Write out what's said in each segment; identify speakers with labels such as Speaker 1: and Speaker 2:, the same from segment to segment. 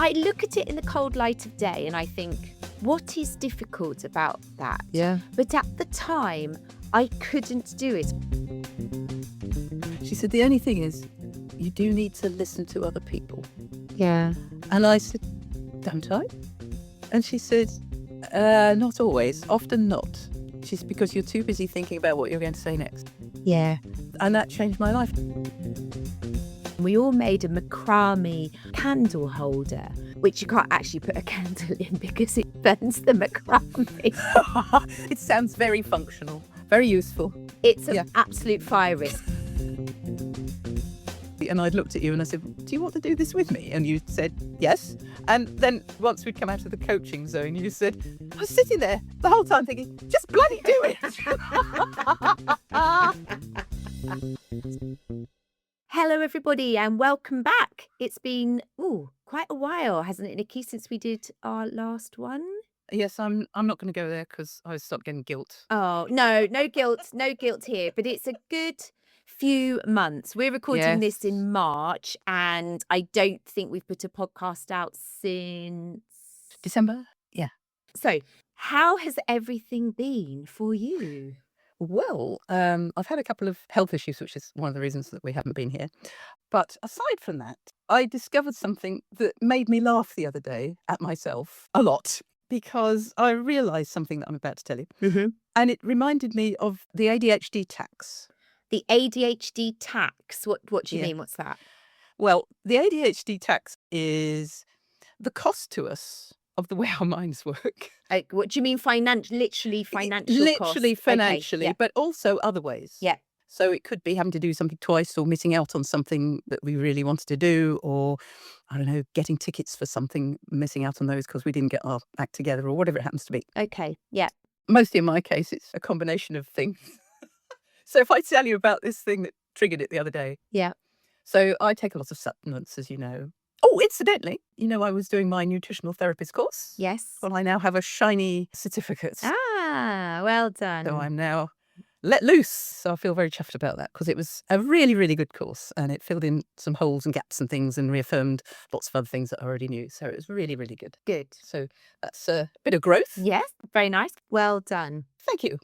Speaker 1: I look at it in the cold light of day and I think, what is difficult about that?
Speaker 2: Yeah.
Speaker 1: But at the time, I couldn't do it.
Speaker 2: She said, the only thing is, you do need to listen to other people.
Speaker 1: Yeah.
Speaker 2: And I said, don't I? And she said, not always, often not. She said, because you're too busy thinking about what you're going to say next.
Speaker 1: Yeah.
Speaker 2: And that changed my life.
Speaker 1: We all made a macrame candle holder, which you can't actually put a candle in because it burns the macrame.
Speaker 2: It sounds very functional, very useful.
Speaker 1: It's an absolute fire risk.
Speaker 2: And I looked at you and I said, do you want to do this with me? And you said, yes. And then once we'd come out of the coaching zone, you said, I was sitting there the whole time thinking, just bloody do it.
Speaker 1: Hello, everybody, and welcome back. It's been quite a while, hasn't it, Nicky, since we did our last one?
Speaker 2: Yes, I'm not going to go there because I stopped getting guilt.
Speaker 1: Oh, no guilt here. But it's a good few months. We're recording this in March, and I don't think we've put a podcast out since
Speaker 2: December? Yeah.
Speaker 1: So, how has everything been for you?
Speaker 2: Well, I've had a couple of health issues, which is one of the reasons that we haven't been here. But aside from that, I discovered something that made me laugh the other day at myself a lot because I realised something that I'm about to tell you.
Speaker 1: Mm-hmm.
Speaker 2: And it reminded me of the ADHD tax.
Speaker 1: The ADHD tax? What do you mean? What's that?
Speaker 2: Well, the ADHD tax is the cost to us of the way our minds work.
Speaker 1: What do you mean literally financial
Speaker 2: Literally
Speaker 1: cost?
Speaker 2: financially,
Speaker 1: Okay,
Speaker 2: but also other ways.
Speaker 1: Yeah.
Speaker 2: So it could be having to do something twice or missing out on something that we really wanted to do, or, I don't know, getting tickets for something, missing out on those because we didn't get our act together or whatever it happens to be.
Speaker 1: Okay, yeah.
Speaker 2: Mostly in my case, it's a combination of things. So if I tell you about this thing that triggered it the other day.
Speaker 1: Yeah.
Speaker 2: So I take a lot of supplements, as you know. Oh, incidentally, I was doing my nutritional therapist course.
Speaker 1: Yes.
Speaker 2: Well, I now have a shiny certificate.
Speaker 1: Ah, well done.
Speaker 2: So I'm now let loose. So I feel very chuffed about that because it was a really, really good course and it filled in some holes and gaps and things and reaffirmed lots of other things that I already knew. So it was really, really good.
Speaker 1: Good.
Speaker 2: So that's a bit of growth.
Speaker 1: Yes, very nice. Well done.
Speaker 2: Thank you.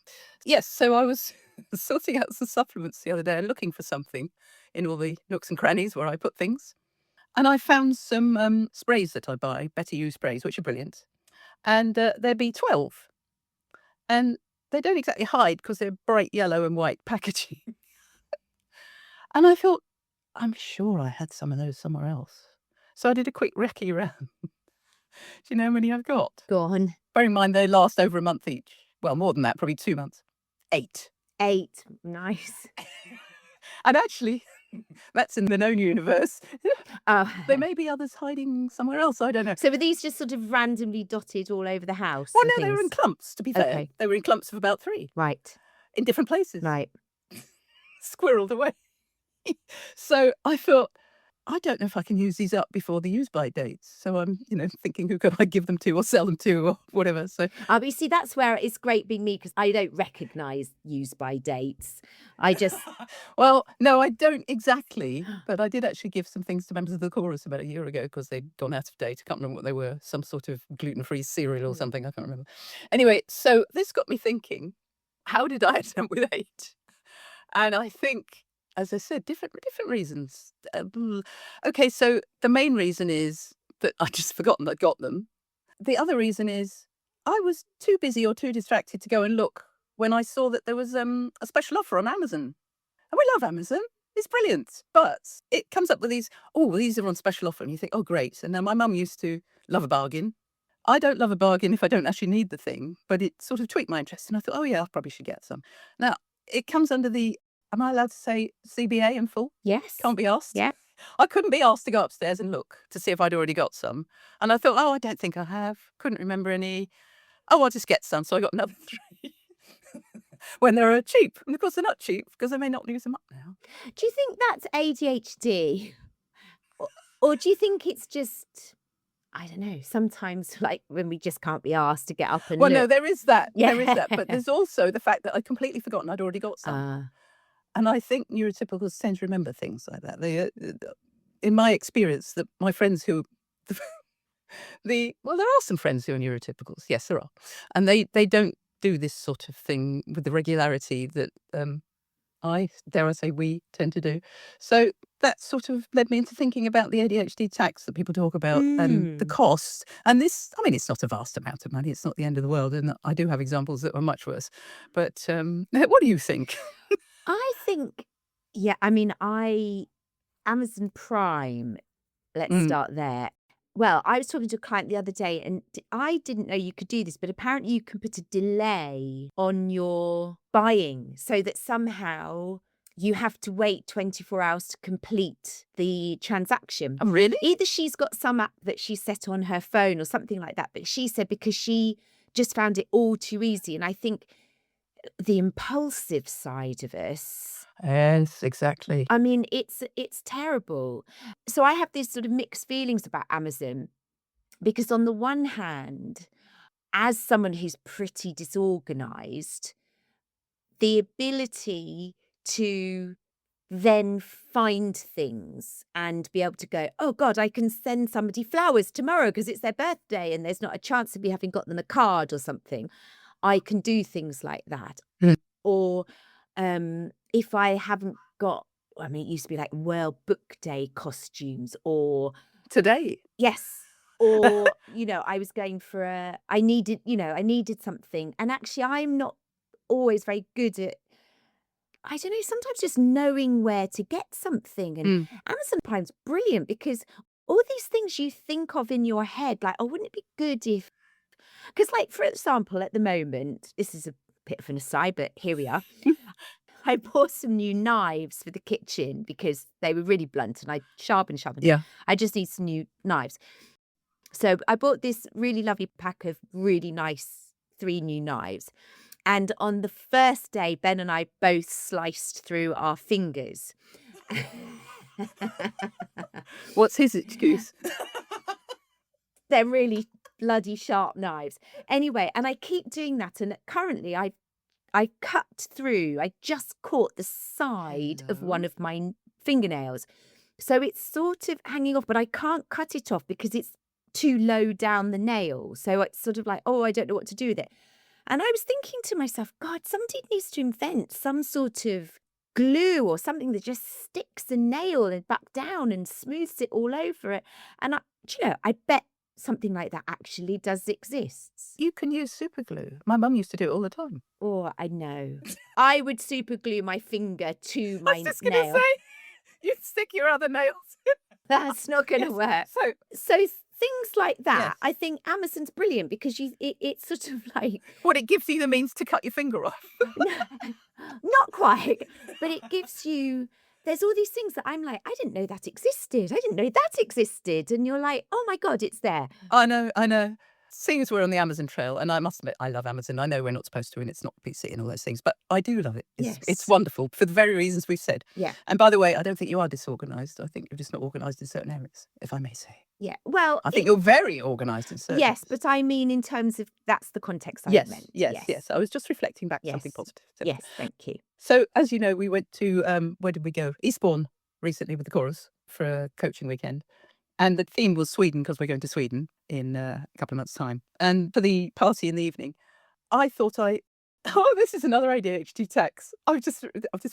Speaker 2: Yes, so I was sorting out some supplements the other day and looking for something in all the nooks and crannies where I put things. And I found some sprays that I buy, Better You sprays, which are brilliant. And they're B12. And they don't exactly hide because they're bright yellow and white packaging. And I thought, I'm sure I had some of those somewhere else. So I did a quick recce round. Do you know how many I've got?
Speaker 1: Go on.
Speaker 2: Bearing in mind they last over a month each. Well, more than that, probably 2 months. 8.
Speaker 1: 8. Nice.
Speaker 2: And actually, that's in the known universe.
Speaker 1: Oh.
Speaker 2: There may be others hiding somewhere else. I don't know.
Speaker 1: So were these just sort of randomly dotted all over the house?
Speaker 2: Well, no, they were in clumps, to be fair.
Speaker 1: Okay.
Speaker 2: They were in clumps of about 3.
Speaker 1: Right.
Speaker 2: In different places.
Speaker 1: Right.
Speaker 2: Squirreled away. So I thought, I don't know if I can use these up before the use-by dates. So I'm, thinking who could I give them to or sell them to or whatever. So
Speaker 1: But you see, that's where it's great being me because I don't recognise use-by dates. I just...
Speaker 2: Well, no, I don't exactly. But I did actually give some things to members of the chorus about a year ago because they'd gone out of date. I can't remember what they were. Some sort of gluten-free cereal or something. I can't remember. Anyway, so this got me thinking, how did I end up with 8? And I think, as I said, different reasons. Okay, so the main reason is that I just forgotten I'd got them. The other reason is I was too busy or too distracted to go and look when I saw that there was a special offer on Amazon. And we love Amazon. It's brilliant. But it comes up with these are on special offer. And you think, oh, great. And now my mum used to love a bargain. I don't love a bargain if I don't actually need the thing. But it sort of tweaked my interest. And I thought, oh, yeah, I probably should get some. Now, it comes under the... Am I allowed to say CBA in full?
Speaker 1: Yes.
Speaker 2: Can't be asked?
Speaker 1: Yeah.
Speaker 2: I couldn't be asked to go upstairs and look to see if I'd already got some. And I thought, oh, I don't think I have. Couldn't remember any. Oh, I'll just get some. So I got another 3 when they're cheap. And of course, they're not cheap because I may not use them up now.
Speaker 1: Do you think that's ADHD? Or do you think it's just... I don't know, sometimes like when we just can't be asked to get up and
Speaker 2: Well,
Speaker 1: look.
Speaker 2: no, there is that.
Speaker 1: Yeah.
Speaker 2: There is that. But there's also the fact that I'd completely forgotten I'd already got some. And I think neurotypicals tend to remember things like that. They, in my experience, that my friends who Well, there are some friends who are neurotypicals. Yes, there are. And they don't do this sort of thing with the regularity that dare I say, we tend to do. So that sort of led me into thinking about the ADHD tax that people talk about and the cost. And this, I mean, it's not a vast amount of money. It's not the end of the world. And I do have examples that are much worse. But what do you think?
Speaker 1: I think, yeah, I mean, Amazon Prime, let's
Speaker 2: Mm.
Speaker 1: start there. Well, I was talking to a client the other day and I didn't know you could do this, but apparently you can put a delay on your buying so that somehow you have to wait 24 hours to complete the transaction.
Speaker 2: Oh, really?
Speaker 1: Either she's got some app that she set on her phone or something like that, but she said because she just found it all too easy. And I think the impulsive side of us,
Speaker 2: Yes, exactly.
Speaker 1: I mean, it's terrible. So I have these sort of mixed feelings about Amazon because on the one hand, as someone who's pretty disorganized, the ability to then find things and be able to go, oh God, I can send somebody flowers tomorrow because it's their birthday and there's not a chance of me having got them a card or something. I can do things like that.
Speaker 2: Mm.
Speaker 1: Or if I haven't got, I mean, it used to be like World Book Day costumes or,
Speaker 2: Today.
Speaker 1: yes, or, I was going for I needed something. And actually, I'm not always very good at, I don't know, sometimes just knowing where to get something. And
Speaker 2: Mm.
Speaker 1: Amazon Prime's brilliant because all these things you think of in your head, like, oh, wouldn't it be good if, because, like, for example, at the moment, this is a bit of an aside, but here we are. I bought some new knives for the kitchen because they were really blunt and I sharpened.
Speaker 2: Yeah.
Speaker 1: I just need some new knives. So I bought this really lovely pack of really nice 3 new knives. And on the first day, Ben and I both sliced through our fingers.
Speaker 2: What's his excuse?
Speaker 1: They're really bloody sharp knives. Anyway, and I keep doing that. And currently I cut through, I just caught the side of one of my fingernails. So it's sort of hanging off, but I can't cut it off because it's too low down the nail. So it's sort of like, oh, I don't know what to do with it. And I was thinking to myself, God, somebody needs to invent some sort of glue or something that just sticks the nail and back down and smooths it all over it. And I bet something like that actually does exist.
Speaker 2: You can use super glue. My mum used to do it all the time.
Speaker 1: Oh, I know. I would super glue my finger to
Speaker 2: I
Speaker 1: my
Speaker 2: was just going to
Speaker 1: nail.
Speaker 2: say, you'd stick your other nails.
Speaker 1: That's not going to
Speaker 2: Yes.
Speaker 1: work. So things like that,
Speaker 2: Yes.
Speaker 1: I think Amazon's brilliant because it's sort of like,
Speaker 2: What, it gives you the means to cut your finger off.
Speaker 1: not quite, but it gives you, there's all these things that I'm like, I didn't know that existed. I didn't know that existed. And you're like, oh my God, it's there.
Speaker 2: I know. Seeing as we're on the Amazon trail, and I must admit, I love Amazon. I know we're not supposed to, and it's not PC and all those things, but I do love it. It's
Speaker 1: Yes.
Speaker 2: wonderful for the very reasons we've said.
Speaker 1: Yeah.
Speaker 2: And by the way, I don't think you are disorganised. I think you're just not organised in certain areas, if I may say.
Speaker 1: Yeah. Well,
Speaker 2: I think you're very organised in certain.
Speaker 1: yes, but I mean, in terms of, that's the context I
Speaker 2: Yes,
Speaker 1: meant.
Speaker 2: yes. I was just reflecting back something
Speaker 1: Yes.
Speaker 2: positive.
Speaker 1: Yes, thank you.
Speaker 2: So, as you know, we went to, where did we go? Eastbourne recently with the chorus for a coaching weekend. And the theme was Sweden because we're going to Sweden in a couple of months' time. And for the party in the evening, I thought oh, this is another ADHD tax. I've just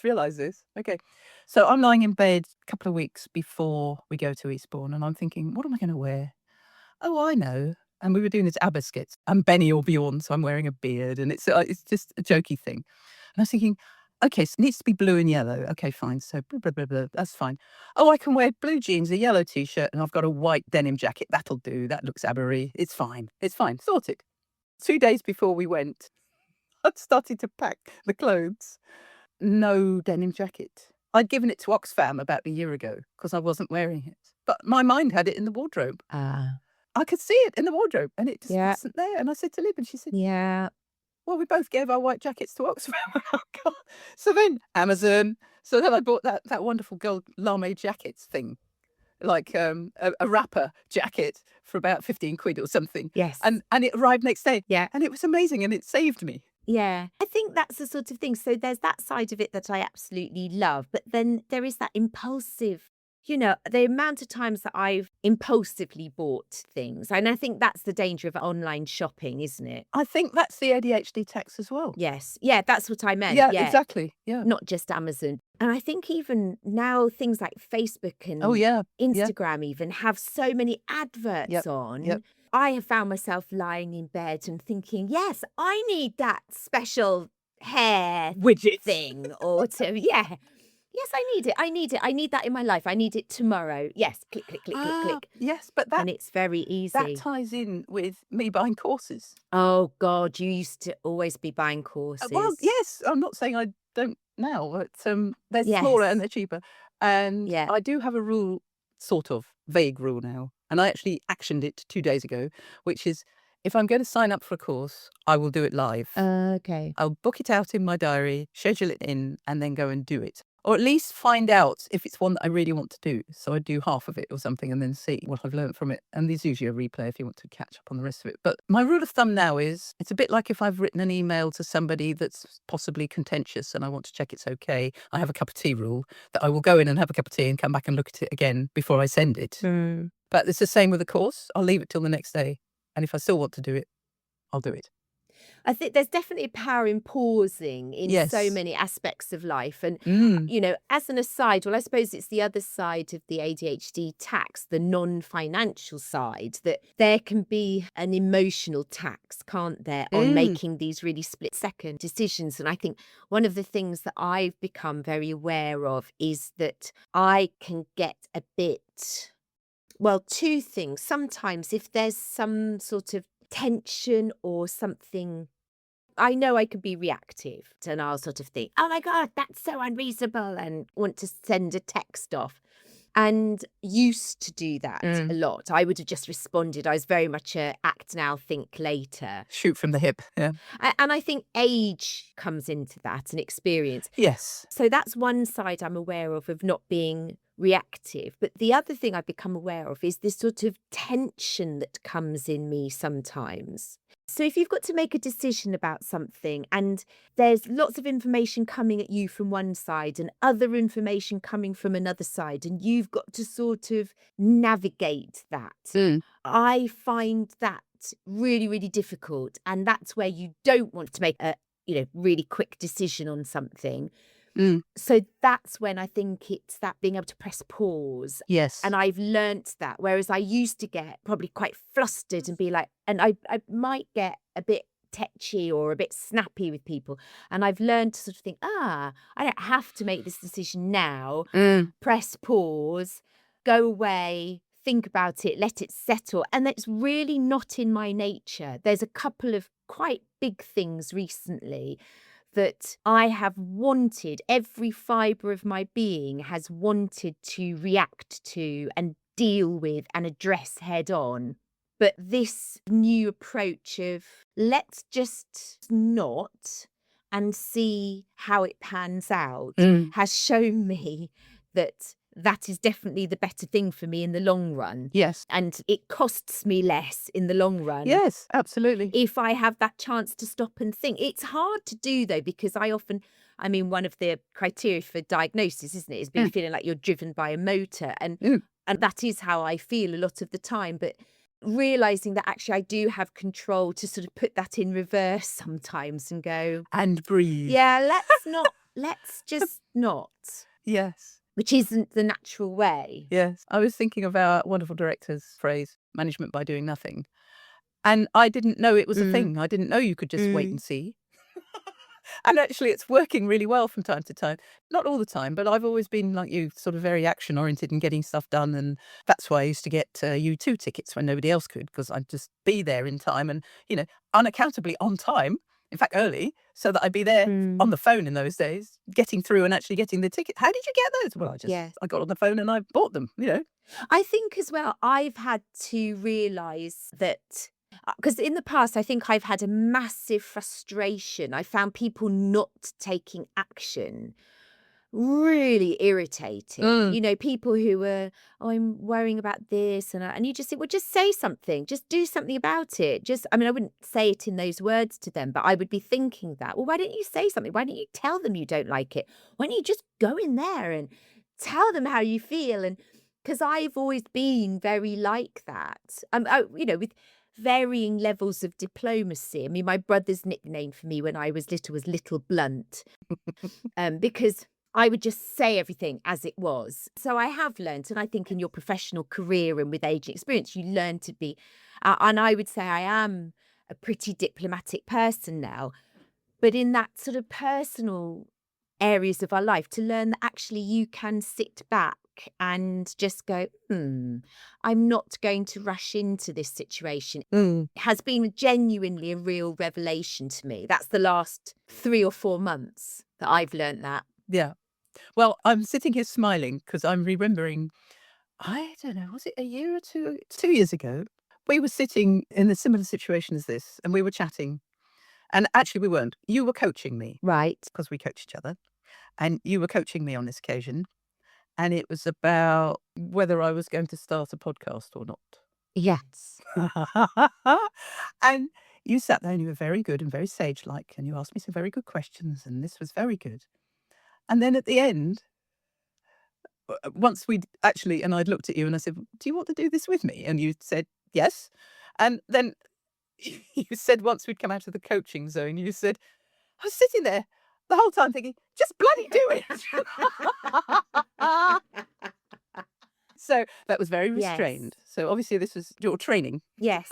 Speaker 2: realised this. Okay. So I'm lying in bed a couple of weeks before we go to Eastbourne and I'm thinking, what am I going to wear? Oh, I know. And we were doing this ABBA skits. I'm Benny or Bjorn, so I'm wearing a beard and it's just a jokey thing. And I was thinking, okay, so it needs to be blue and yellow. Okay, fine. So blah, blah, blah, blah. That's fine. Oh, I can wear blue jeans, a yellow T-shirt, and I've got a white denim jacket. That'll do. That looks ABBA-y. It's fine. Sorted. 2 days before we went, I'd started to pack the clothes. No denim jacket. I'd given it to Oxfam about a year ago because I wasn't wearing it. But my mind had it in the wardrobe. I could see it in the wardrobe and it just wasn't there. And I said to Lib and she said,
Speaker 1: Yeah.
Speaker 2: well, we both gave our white jackets to Oxfam. Oh, God. So then Amazon. So then I bought that wonderful gold lame jackets thing, like a wrapper jacket for about 15 quid or something.
Speaker 1: Yes.
Speaker 2: And it arrived next day.
Speaker 1: Yeah.
Speaker 2: And it was amazing and it saved me.
Speaker 1: Yeah. I think that's the sort of thing. So there's that side of it that I absolutely love. But then there is that impulsive the amount of times that I've impulsively bought things, and I think that's the danger of online shopping, isn't it?
Speaker 2: I think that's the ADHD tax as well.
Speaker 1: Yes. Yeah, that's what I meant.
Speaker 2: Yeah,
Speaker 1: Yeah.
Speaker 2: exactly. Yeah.
Speaker 1: Not just Amazon. And I think even now things like Facebook
Speaker 2: Oh,
Speaker 1: and
Speaker 2: yeah. Yeah.
Speaker 1: Instagram even have so many adverts
Speaker 2: Yep. Yep.
Speaker 1: on. I have found myself lying in bed and thinking, yes, I need that special hair
Speaker 2: Widgets.
Speaker 1: thing or to, yeah. Yes, I need it. I need it. I need that in my life. I need it tomorrow. Yes, click, click, click, click, click.
Speaker 2: Yes, but
Speaker 1: And it's very
Speaker 2: that
Speaker 1: easy.
Speaker 2: ties in with me buying courses.
Speaker 1: Oh, God, you used to always be buying
Speaker 2: Well,
Speaker 1: courses.
Speaker 2: yes, I'm not saying I don't now, but they're
Speaker 1: Yes.
Speaker 2: smaller and they're cheaper. And
Speaker 1: Yeah.
Speaker 2: I do have a rule, sort of vague rule now, and I actually actioned it 2 days ago, which is if I'm going to sign up for a course, I will do it live.
Speaker 1: Okay.
Speaker 2: I'll book it out in my diary, schedule it in, and then go and do it. Or at least find out if it's one that I really want to do. So I do half of it or something and then see what I've learned from it. And there's usually a replay if you want to catch up on the rest of it. But my rule of thumb now is it's a bit like if I've written an email to somebody that's possibly contentious and I want to check it's okay. I have a cup of tea rule that I will go in and have a cup of tea and come back and look at it again before I send it. But it's the same with a course. I'll leave it till the next day. And if I still want to do it, I'll do it.
Speaker 1: I think there's definitely power in pausing in so
Speaker 2: Yes.
Speaker 1: many aspects of life. And,
Speaker 2: Mm.
Speaker 1: as an aside, well, I suppose it's the other side of the ADHD tax, the non-financial side, that there can be an emotional tax, can't there, on
Speaker 2: Mm.
Speaker 1: making these really split-second decisions. And I think one of the things that I've become very aware of is that I can get a bit, well, two things. Sometimes if there's some sort of tension or something, I know I can be reactive and I'll sort of think, oh my God, that's so unreasonable, and want to send a text off. And used to do that a lot. I would have just responded. I was very much a act now, think later.
Speaker 2: Shoot from the hip. Yeah.
Speaker 1: And I think age comes into that and experience.
Speaker 2: Yes.
Speaker 1: So that's one side I'm aware of not being reactive. But the other thing I've become aware of is this sort of tension that comes in me sometimes. So if you've got to make a decision about something and there's lots of information coming at you from one side and other information coming from another side, and you've got to sort of navigate that,
Speaker 2: Mm.
Speaker 1: I find that really, really difficult. And that's where you don't want to make a really quick decision on something.
Speaker 2: Mm.
Speaker 1: So that's when I think it's that being able to press pause.
Speaker 2: Yes.
Speaker 1: And I've learnt that, whereas I used to get probably quite flustered and be like, and I might get a bit tetchy or a bit snappy with people. And I've learned to sort of think, I don't have to make this decision now. Press pause, go away, think about it, let it settle. And that's really not in my nature. There's a couple of quite big things recently that I have wanted, every fibre of my being has wanted to react to and deal with and address head on. But this new approach of let's just not and see how it pans out has shown me that that is definitely the better thing for me in the long run.
Speaker 2: Yes.
Speaker 1: And it costs me less in the long run.
Speaker 2: Yes, absolutely.
Speaker 1: If I have that chance to stop and think. It's hard to do though, because one of the criteria for diagnosis, isn't it, is being feeling like you're driven by a motor. And that is how I feel a lot of the time. But realizing that actually I do have control to sort of put that in reverse sometimes and go,
Speaker 2: And breathe.
Speaker 1: yeah, let's just not.
Speaker 2: Yes.
Speaker 1: Which isn't the natural way.
Speaker 2: Yes. I was thinking of our wonderful director's phrase, management by doing nothing. And I didn't know it was a thing. I didn't know you could just wait and see. And actually, it's working really well from time to time. Not all the time, but I've always been like you, sort of very action oriented and getting stuff done. And that's why I used to get U2 tickets when nobody else could, because I'd just be there in time and, unaccountably on time. In fact, early, so that I'd be there on the phone in those days, getting through and actually getting the ticket. How did you get those? Well, I got on the phone and I bought them,
Speaker 1: I think as well, I've had to realise that, because in the past, I think I've had a massive frustration. I found people not taking action really irritating. People who were, I'm worrying about this. And you just think, well, just say something, just do something about it. I wouldn't say it in those words to them, but I would be thinking that, well, why don't you say something? Why don't you tell them you don't like it? Why don't you just go in there and tell them how you feel? And because I've always been very like that. With varying levels of diplomacy. I mean, my brother's nickname for me when I was little was Little Blunt, because I would just say everything as it was. So I have learnt, and I think in your professional career and with age and experience, you learn to be, and I would say I am a pretty diplomatic person now. But in that sort of personal areas of our life, to learn that actually you can sit back and just go, I'm not going to rush into this situation, has been genuinely a real revelation to me. That's the last 3 or 4 months that I've learnt that.
Speaker 2: Yeah. Well, I'm sitting here smiling because I'm remembering, I don't know, was it a year or 2 years ago? We were sitting in a similar situation as this, and we were chatting. And actually, we weren't. You were coaching me
Speaker 1: Right.
Speaker 2: because we coach each other, and you were coaching me on this occasion, and it was about whether I was going to start a podcast or not.
Speaker 1: Yes.
Speaker 2: And you sat there and you were very good and very sage-like, and you asked me some very good questions, and this was very good. And then at the end, once we'd actually, and I'd looked at you and I said, "Do you want to do this with me?" And you said, "Yes." And then you said, once we'd come out of the coaching zone, you said, "I was sitting there the whole time thinking, just bloody do it." So that was very
Speaker 1: Yes.
Speaker 2: restrained. So obviously this was your training.
Speaker 1: Yes.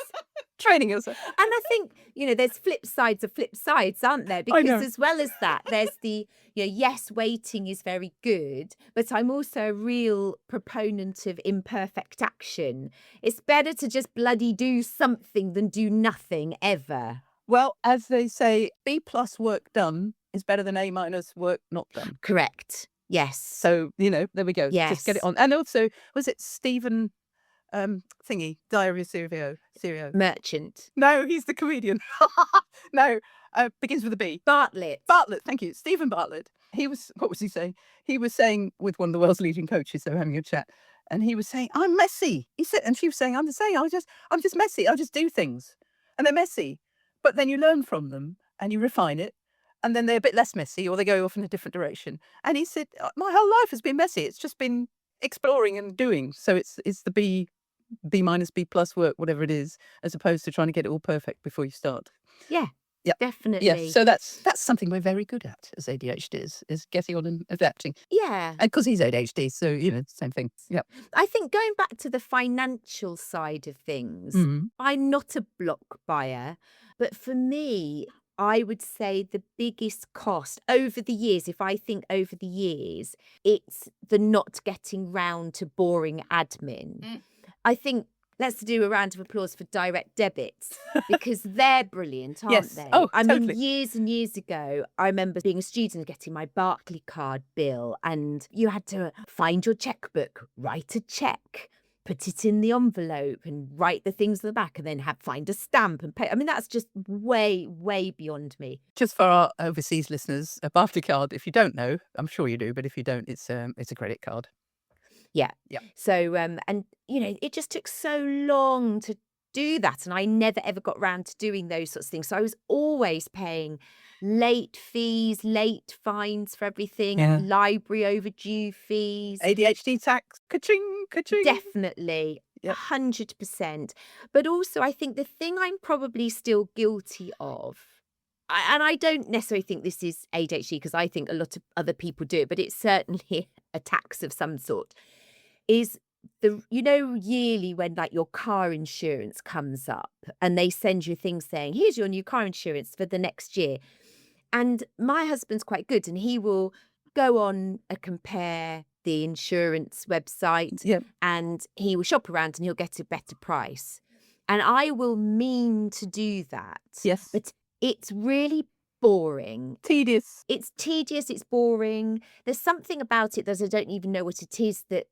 Speaker 2: Training yourself.
Speaker 1: And I think, there's flip sides of flip sides, aren't there?
Speaker 2: I know.
Speaker 1: Because as well as that, there's the, yes, waiting is very good, but I'm also a real proponent of imperfect action. It's better to just bloody do something than do nothing ever.
Speaker 2: Well, as they say, B+ work done is better than A- work not done.
Speaker 1: Correct. Yes.
Speaker 2: So, there we go. Just get it
Speaker 1: Yes.
Speaker 2: on. And also, was it Stephen thingy, Diary of Serio?
Speaker 1: Merchant.
Speaker 2: No, he's the comedian. No, begins with a B.
Speaker 1: Bartlett.
Speaker 2: Bartlett, thank you. Stephen Bartlett. What was he saying? He was saying, with one of the world's leading coaches, they were having a chat, and he was saying, "I'm messy." He said, and she was saying, "I'm the same. I'm just messy. I just do things, and they're messy, but then you learn from them and you refine it, and then they're a bit less messy, or they go off in a different direction." And he said, "My whole life has been messy. It's just been exploring and doing. So it's the B- B+ work, whatever it is, as opposed to trying to get it all perfect before you start."
Speaker 1: Yeah.
Speaker 2: Yeah.
Speaker 1: Definitely.
Speaker 2: Yeah. So that's something we're very good at as ADHDs, is getting on and adapting.
Speaker 1: Yeah.
Speaker 2: And because he's ADHD, so same thing. Yeah.
Speaker 1: I think going back to the financial side of things,
Speaker 2: Mhm.
Speaker 1: I'm not a block buyer, but for me, I would say the biggest cost over the years, if I think over the years, it's the not getting round to boring admin. I think let's do a round of applause for direct debits because they're brilliant, aren't
Speaker 2: Yes.
Speaker 1: they?
Speaker 2: Oh,
Speaker 1: I mean,
Speaker 2: totally.
Speaker 1: years and years ago, I remember being a student getting my Barclay card bill, and you had to find your checkbook, write a check, put it in the envelope, and write the things on the back, and then find a stamp and pay. I mean, that's just way, way beyond me.
Speaker 2: Just for our overseas listeners, a Barclay card, if you don't know, I'm sure you do, but if you don't, it's a credit card.
Speaker 1: Yeah.
Speaker 2: Yeah.
Speaker 1: So, and it just took so long to do that. And I never ever got round to doing those sorts of things. So I was always paying late fees, late fines for everything,
Speaker 2: Yeah.
Speaker 1: library overdue fees.
Speaker 2: ADHD tax, ka-ching, ka-ching.
Speaker 1: Definitely.
Speaker 2: Yep.
Speaker 1: 100%. But also, I think the thing I'm probably still guilty of, and I don't necessarily think this is ADHD because I think a lot of other people do it, but it's certainly a tax of some sort, is yearly when like your car insurance comes up and they send you things saying, here's your new car insurance for the next year. And my husband's quite good and he will go on a compare the insurance website
Speaker 2: Yep.
Speaker 1: and he will shop around and he'll get a better price. And I will mean to do that.
Speaker 2: Yes.
Speaker 1: But it's really boring.
Speaker 2: Tedious.
Speaker 1: It's tedious, it's boring. There's something about it that I don't even know what it is that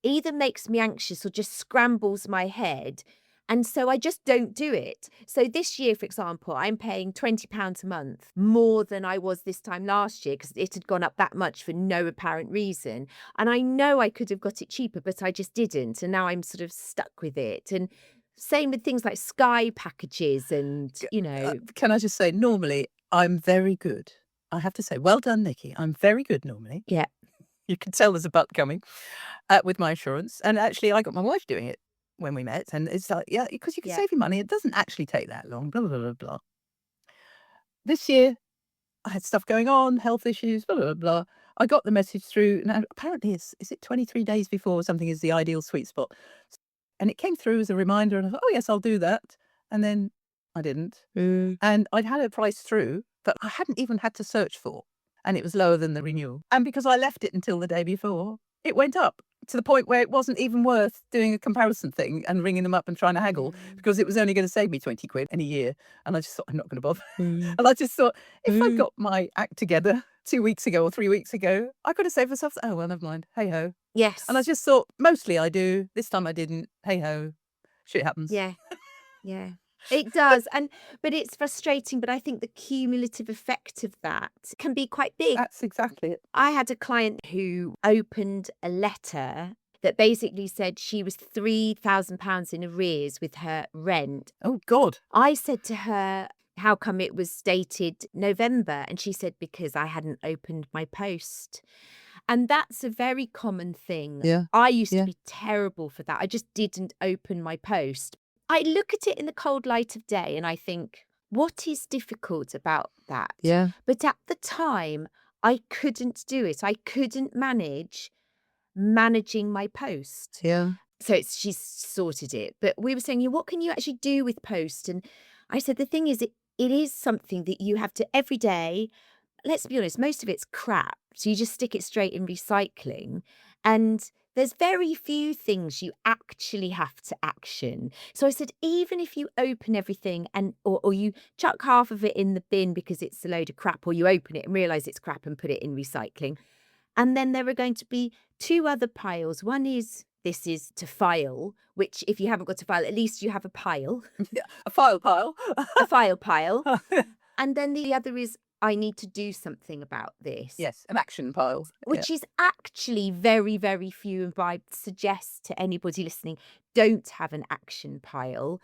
Speaker 1: either makes me anxious or just scrambles my head. And so I just don't do it. So this year, for example, I'm paying £20 a month more than I was this time last year because it had gone up that much for no apparent reason. And I know I could have got it cheaper, but I just didn't. And now I'm sort of stuck with it. And same with things like Sky packages and,
Speaker 2: Can I just say, normally, I'm very good. I have to say, well done, Nicky. I'm very good normally.
Speaker 1: Yeah.
Speaker 2: You could tell there's a but coming with my insurance. And actually, I got my wife doing it when we met. And it's like, yeah, because you can
Speaker 1: Yeah.
Speaker 2: save your money. It doesn't actually take that long, blah, blah, blah, blah. This year, I had stuff going on, health issues, blah, blah, blah. I got the message through. Now, apparently, is it 23 days before something is the ideal sweet spot? And it came through as a reminder. And I thought, oh, yes, I'll do that. And then I didn't. And I'd had a price through that I hadn't even had to search for. And it was lower than the renewal. And because I left it until the day before, it went up to the point where it wasn't even worth doing a comparison thing and ringing them up and trying to haggle because it was only going to save me 20 quid in a year. And I just thought, I'm not going to bother. And I just thought, if I got my act together 2 weeks ago or 3 weeks ago, I could have saved myself. Oh, well, never mind. Hey ho.
Speaker 1: Yes.
Speaker 2: And I just thought, mostly I do. This time I didn't. Hey ho. Shit happens.
Speaker 1: Yeah. Yeah. It does. But it's frustrating. But I think the cumulative effect of that can be quite big.
Speaker 2: That's exactly it.
Speaker 1: I had a client who opened a letter that basically said she was £3,000 in arrears with her rent.
Speaker 2: Oh, God.
Speaker 1: I said to her, how come it was dated November? And she said, because I hadn't opened my post. And that's a very common thing.
Speaker 2: Yeah.
Speaker 1: I used
Speaker 2: Yeah.
Speaker 1: to be terrible for that. I just didn't open my post. I look at it in the cold light of day and I think, what is difficult about that?
Speaker 2: Yeah.
Speaker 1: But at the time, I couldn't do it. I couldn't managing my post.
Speaker 2: Yeah.
Speaker 1: So she's sorted it. But we were saying, yeah, what can you actually do with post? And I said, the thing is, it is something that you have to every day. Let's be honest, most of it's crap. So you just stick it straight in recycling. And there's very few things you actually have to action. So I said, even if you open everything and or you chuck half of it in the bin because it's a load of crap, or you open it and realise it's crap and put it in recycling. And then there are going to be 2 other piles. One is, this is to file, which if you haven't got to file, at least you have a pile.
Speaker 2: Yeah. A file pile.
Speaker 1: A file pile. And then the other is, I need to do something about this.
Speaker 2: Yes, an action pile.
Speaker 1: Which is actually very, very few. And I suggest to anybody listening, don't have an action pile.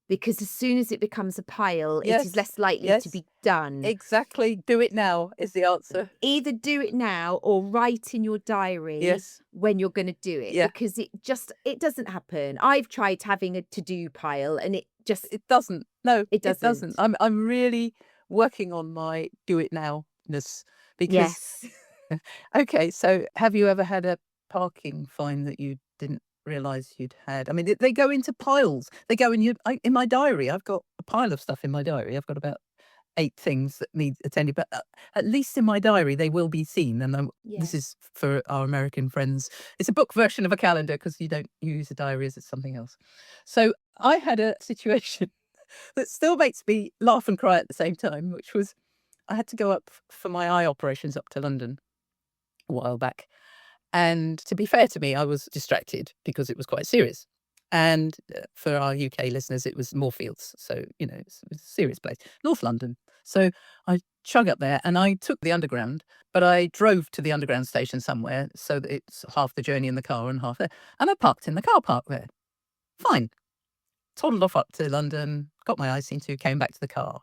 Speaker 1: Because as soon as it becomes a pile, it is less likely to be done.
Speaker 2: Exactly. Do it now is the answer.
Speaker 1: Either do it now or write in your diary when you're going to do it.
Speaker 2: Yeah.
Speaker 1: Because it doesn't happen. I've tried having a to-do pile and it
Speaker 2: doesn't. No,
Speaker 1: it doesn't.
Speaker 2: I'm really working on my do it now-ness because
Speaker 1: Yes.
Speaker 2: Okay, so have you ever had a parking fine that you didn't realise you'd had? I mean, they go into piles. They go in in my diary. I've got a pile of stuff in my diary. I've got about 8 things that need attending, but at least in my diary they will be seen. And this is for our American friends. It's a book version of a calendar because you don't use a diary as it's something else. So I had a situation that still makes me laugh and cry at the same time, which was I had to go up for my eye operations up to London a while back. And to be fair to me, I was distracted because it was quite serious. And for our UK listeners, it was Moorfields. So, it's a serious place. North London. So I chug up there and I took the underground, but I drove to the underground station somewhere so that it's half the journey in the car and half there. And I parked in the car park there. Fine. Toddled off up to London, got my eyes seen to, came back to the car.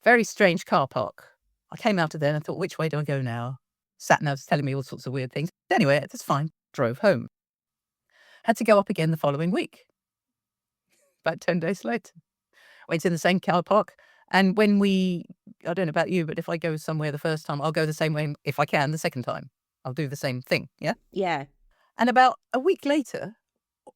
Speaker 2: Very strange car park. I came out of there and I thought, which way do I go now? Sat nav's telling me all sorts of weird things. Anyway, that's fine. Drove home. Had to go up again the following week. About 10 days later. Went in the same car park. And when I don't know about you, but if I go somewhere the first time, I'll go the same way if I can the second time. I'll do the same thing. Yeah?
Speaker 1: Yeah.
Speaker 2: And about a week later,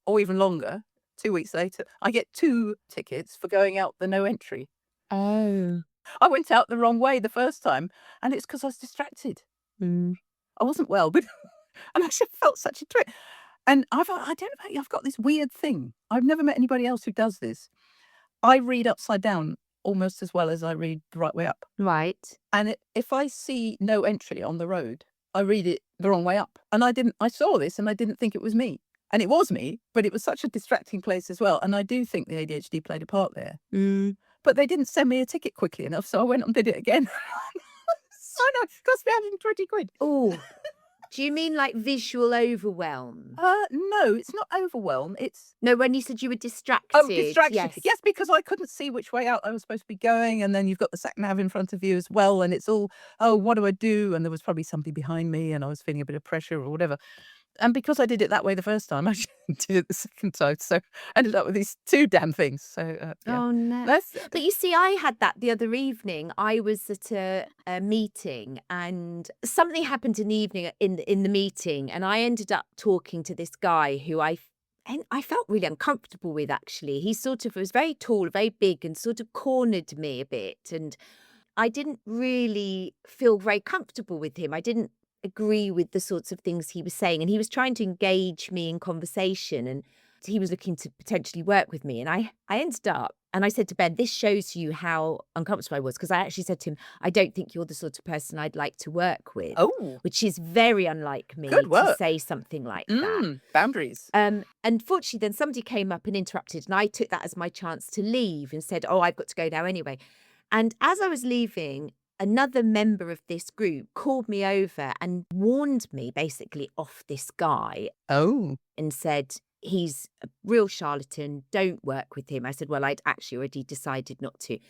Speaker 2: or even longer, 2 weeks later, I get 2 tickets for going out the no entry.
Speaker 1: Oh.
Speaker 2: I went out the wrong way the first time, and it's because I was distracted. I wasn't well, but and I just felt such a twit. And I don't know about you, I've got this weird thing. I've never met anybody else who does this. I read upside down almost as well as I read the right way up.
Speaker 1: Right.
Speaker 2: And if I see no entry on the road, I read it the wrong way up. And I saw this and I didn't think it was me. And it was me, but it was such a distracting place as well. And I do think the ADHD played a part there. But they didn't send me a ticket quickly enough, so I went and did it again. So no, it cost me 120 quid.
Speaker 1: Oh, Do you mean like visual overwhelm?
Speaker 2: No, it's not overwhelm. It's
Speaker 1: No, when you said you were distracted.
Speaker 2: distraction.
Speaker 1: Yes.
Speaker 2: Yes, because I couldn't see which way out I was supposed to be going, and then you've got the sat nav in front of you as well, and it's all, oh, what do I do? And there was probably somebody behind me, and I was feeling a bit of pressure or whatever. And because I did it that way the first time, I did it the second time, so I ended up with these 2 damn things. So yeah,
Speaker 1: Oh, no.
Speaker 2: that's
Speaker 1: But you see, I had that the other evening. I was at a meeting and something happened in the evening in the meeting, and I ended up talking to this guy who and I felt really uncomfortable with actually. He sort of was very tall, very big, and sort of cornered me a bit. And I didn't really feel very comfortable with him. I didn't agree with the sorts of things he was saying, and he was trying to engage me in conversation, and he was looking to potentially work with me. And I ended up, and I said to Ben, this shows you how uncomfortable I was, because I actually said to him, I don't think you're the sort of person I'd like to work with,
Speaker 2: oh,
Speaker 1: which is very unlike me
Speaker 2: good
Speaker 1: to
Speaker 2: work.
Speaker 1: say something like that.
Speaker 2: Boundaries.
Speaker 1: And fortunately, then somebody came up and interrupted, and I took that as my chance to leave and said, oh, I've got to go now anyway. And as I was leaving, another member of this group called me over and warned me basically off this guy
Speaker 2: Oh,
Speaker 1: and said, he's a real charlatan, don't work with him. I said, well, I'd actually already decided not to.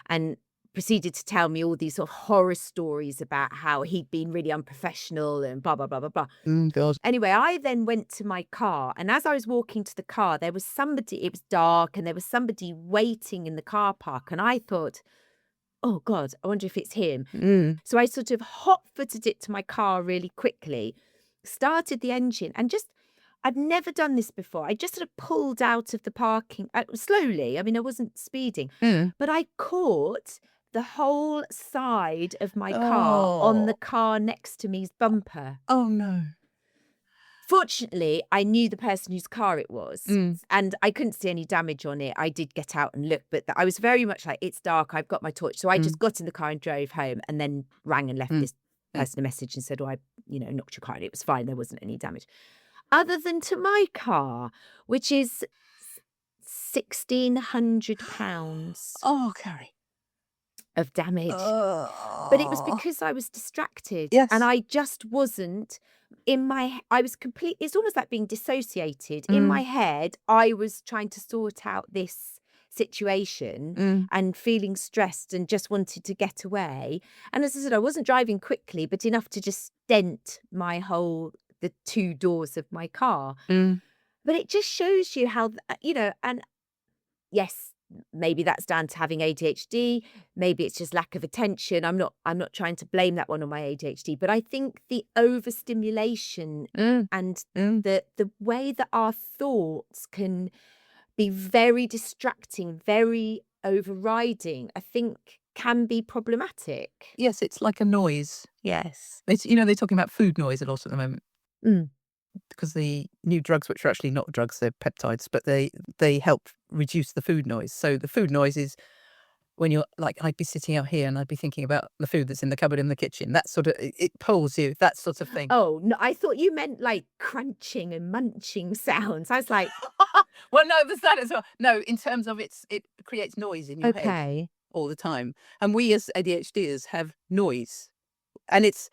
Speaker 1: And proceeded to tell me all these sort of horror stories about how he'd been really unprofessional and blah, blah, blah, blah, blah.
Speaker 2: God.
Speaker 1: Anyway, I then went to my car, and as I was walking to the car, there was somebody, it was dark, and there was somebody waiting in the car park. And I thought, oh God, I wonder if it's him. So I sort of hot-footed it to my car really quickly, started the engine, and just, I've never done this before. I just sort of pulled out of the parking slowly. I mean, I wasn't speeding, but I caught the whole side of my car on the
Speaker 2: Oh.
Speaker 1: car next to me's bumper.
Speaker 2: Oh, no.
Speaker 1: Fortunately, I knew the person whose car it was,
Speaker 2: Mm.
Speaker 1: and I couldn't see any damage on it. I did get out and look, but I was very much like, it's dark, I've got my torch. So I just got in the car and drove home, and then rang and left this person a message and said, oh, I, knocked your car, and it was fine. There wasn't any damage. Other than to my car, which is £1,600
Speaker 2: Oh, Carrie.
Speaker 1: of damage. But it was
Speaker 2: Oh.
Speaker 1: because I was distracted.
Speaker 2: Yes.
Speaker 1: And I just wasn't I was complete. It's almost like being dissociated. In my head, I was trying to sort out this situation and feeling stressed and just wanted to get away. And as I said, I wasn't driving quickly, but enough to just dent the 2 doors of my car. But it just shows you how, and yes, maybe that's down to having ADHD. Maybe it's just lack of attention. I'm not trying to blame that one on my ADHD, but I think the overstimulation and the way that our thoughts can be very distracting, very overriding, I think can be problematic.
Speaker 2: Yes, it's like a noise.
Speaker 1: Yes.
Speaker 2: It's, they're talking about food noise a lot at the moment.
Speaker 1: Mm.
Speaker 2: Because the new drugs, which are actually not drugs, they're peptides, but they help reduce the food noise. So the food noise is when you're like, I'd be sitting out here and I'd be thinking about the food that's in the cupboard in the kitchen. That sort of, it pulls you, that sort of thing.
Speaker 1: Oh, no, I thought you meant like crunching and munching sounds. I was like,
Speaker 2: Well, no, there's that as well. No, in terms of it creates noise in your head
Speaker 1: okay.
Speaker 2: all the time. And we as ADHDers have noise. And it's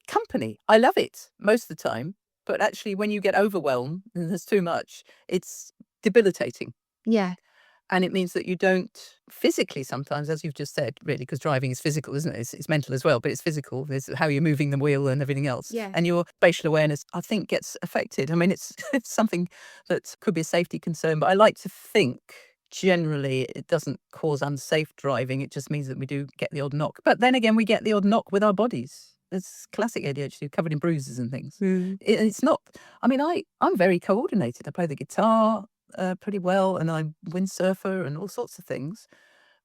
Speaker 2: company. I love it most of the time. But actually, when you get overwhelmed and there's too much, it's debilitating.
Speaker 1: Yeah.
Speaker 2: And it means that you don't physically sometimes, as you've just said, really, because driving is physical, isn't it? It's mental as well, but it's physical. There's how you're moving the wheel and everything else.
Speaker 1: Yeah.
Speaker 2: And your spatial awareness, I think, gets affected. I mean, it's something that could be a safety concern, but I like to think generally it doesn't cause unsafe driving. It just means that we do get the odd knock. But then again, we get the odd knock with our bodies. It's classic ADHD, covered in bruises and things. It's not, I mean, I'm very coordinated. I play the guitar pretty well, and I'm windsurfer and all sorts of things.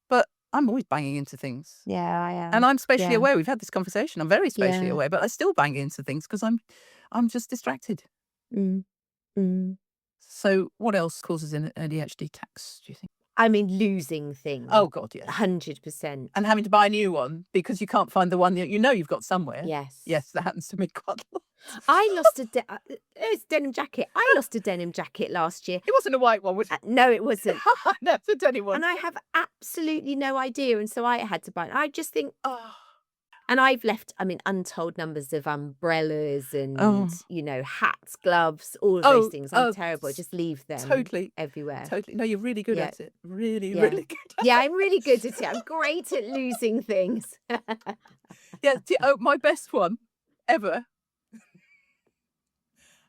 Speaker 2: But I'm always banging into things.
Speaker 1: Yeah, I am.
Speaker 2: And I'm spatially
Speaker 1: Yeah.
Speaker 2: aware. We've had this conversation. I'm very spatially
Speaker 1: Yeah.
Speaker 2: aware, but I still bang into things because I'm just distracted.
Speaker 1: Mm. Mm.
Speaker 2: So what else causes an ADHD tax, do you think?
Speaker 1: I mean, losing things.
Speaker 2: Oh, God, yes.
Speaker 1: 100%.
Speaker 2: And having to buy a new one because you can't find the one that you've got somewhere.
Speaker 1: Yes.
Speaker 2: Yes, that happens to me quite a lot.
Speaker 1: I lost it's denim jacket. I lost a denim jacket last year.
Speaker 2: It wasn't a white one, was it?
Speaker 1: No, it wasn't.
Speaker 2: No, it's a denim one.
Speaker 1: And I have absolutely no idea. And so I had to buy it. I just think,
Speaker 2: Oh.
Speaker 1: And I've left, I mean, untold numbers of umbrellas and,
Speaker 2: Oh,
Speaker 1: hats, gloves, all of those
Speaker 2: oh,
Speaker 1: things. I'm
Speaker 2: oh,
Speaker 1: terrible. I just leave them
Speaker 2: totally,
Speaker 1: everywhere.
Speaker 2: totally. No, you're really good
Speaker 1: Yeah,
Speaker 2: at it. Really,
Speaker 1: yeah.
Speaker 2: really good.
Speaker 1: Yeah, I'm really good at it. I'm great at losing things.
Speaker 2: Yeah. Oh, my best one ever.